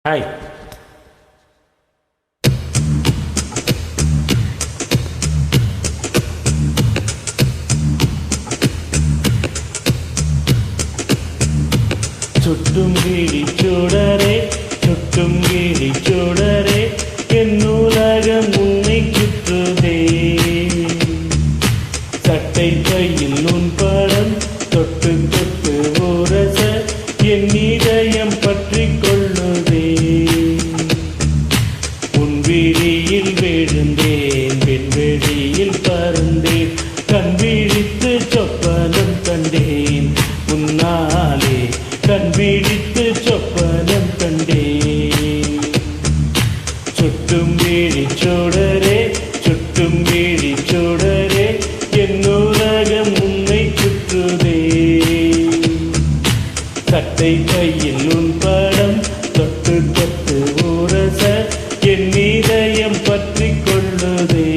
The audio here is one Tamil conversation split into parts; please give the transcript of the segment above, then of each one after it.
ஹாய். ചുറ്റും കിഴിച്ചുടരെ ചുറ്റും കിഴിച്ചുടരെ என்னுலகம் உன்னை சுற்றுதே சட்டை கையில் உன் படம் தொட்டு தொட்டு உரச என் இதயம் பற்றி கொள்ளுதே உன் விழியில் விழுந்தேன் வெண்வெளியில் பறந்தேன் கண் விழித்து சொப்பனம் கண்டேன் உன்னாலே கண் விழித்து சொப்பனம் கண்டேன் ചുറ്റും വീഴിച്ചോടരെ ചുറ്റും വീഴിച്ചോടരെ என்னுலகம் உன்னை சுற்றுதே சட்டை கையில் உன் படம் தொட்டு தொட்டு உரச என் இதயம் பற்றி கொள்ளுதே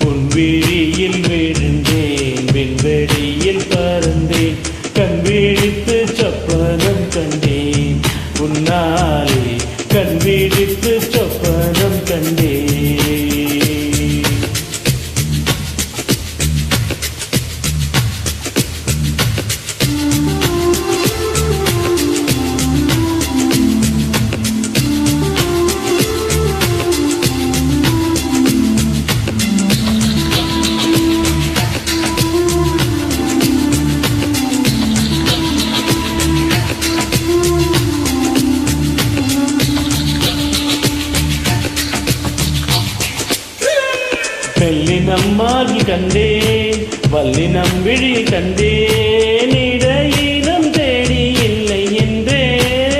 உன் விழியில் விழுந்தேன் விண்வெளியில் பறந்தேன் கண் விழித்து சொப்பனம் கண்டேன் உன்னாலே கண் விழித்து சொப்பனம் கண்டேன். வெள்ளினம் மார்பில் கண்டேன் வல்லினம் விழியில் கண்டேன் இடையினம் தேடி இல்லை என்றேன்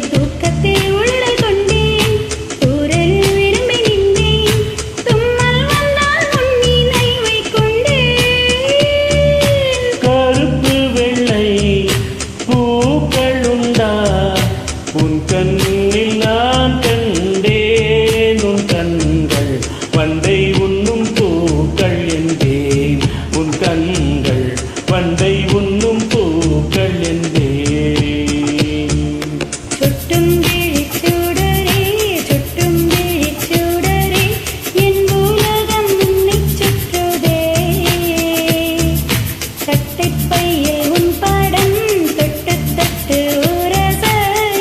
தூக்கத்தில் உள்ள கொண்டேன் தூரலில் விரும்பி நின்றேன் தும்மல் வந்தால் உன் நினைவை கொண்டேன் கருப்பு வெள்ளை பூக்கள் உண்டா உன் கண்ணில் நான் கண்டேன் உன் கண்கள் வண்டை உண்ணும் பூக்கள் என்பேன் உன் கண்கள் வண்டை உண்ணும் பூக்கள் என்பேன். சுட்டும் விழிச்சூடரே சுட்டும் விழிச்சூடரே என் உலகம் உன்னை சுற்றுதே சட்டைப் பையில் உன் படம் தொட்டு தொட்டு உரச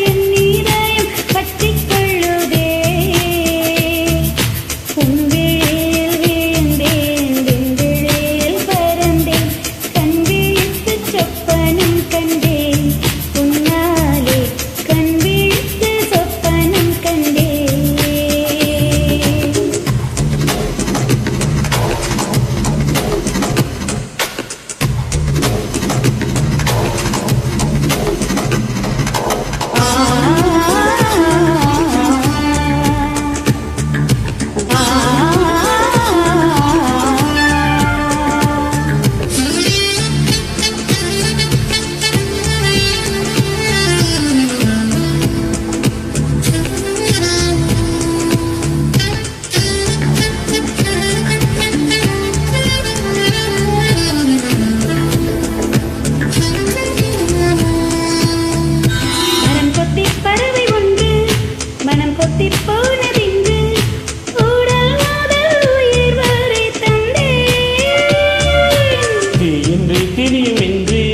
என் இதயம் பற்றிக் கொள்ளுதே உன் விழியில் விழுந்தேன் விண்வெளியில் பறந்தேன் கண் விழித்து சொப்பனம் கண்டேன் உன்னாலே கண் விழித்து சொப்பனம் கண்டேன். மரம் கொத்தி பறவை ஒன்று மனம் கொத்தி போனதென்று உடல் முதல் உயிர் வரை தந்தேன் தீயின்றி திரியுமின்றி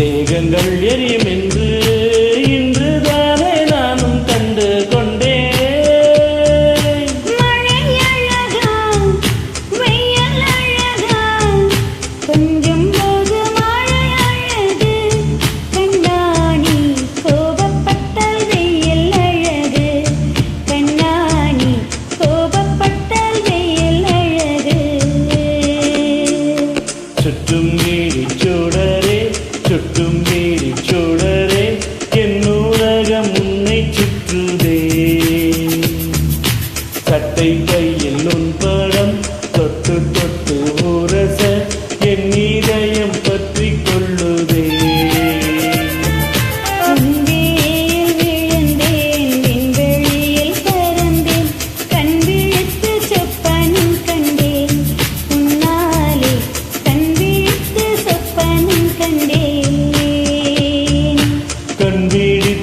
தேகங்கள் எரியுமென்று இன்றுதானே நானும் கண்டு கொண்டேன் மழை அழகா வெயில் அழகா கொஞ்சம் போது மழை அழகு கண்ணாணி கோபப்பட்டால் வெயில் அழகு கண்ணாணி கோபப்பட்டால் வெயில் அழகு ചുറ്റും വീഴിച്ചോടരെ ചുറ്റും വീഴിച്ചോടരെ என்னுலகம் உன்னை சுற்றுதே சட்டை கையில் உன் படம் தொட்டு தொட்டு உரச என் இதயம் பற்றி கொள்ளுதே உன் விழியில் விழுந்தேன் விண்வெளியில் பறந்தேன் கண் விழித்து சொப்பனம் கண்டேன் உன்னாலே கண் விழித்து சொப்பனம் கண்டேன் கண் விழி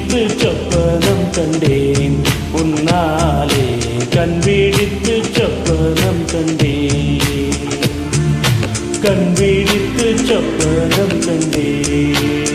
உன்னாலே கண் விழித்து சொப்பனம் கண்டேன், கண் விழித்து சொப்பனம் கண்டேன்.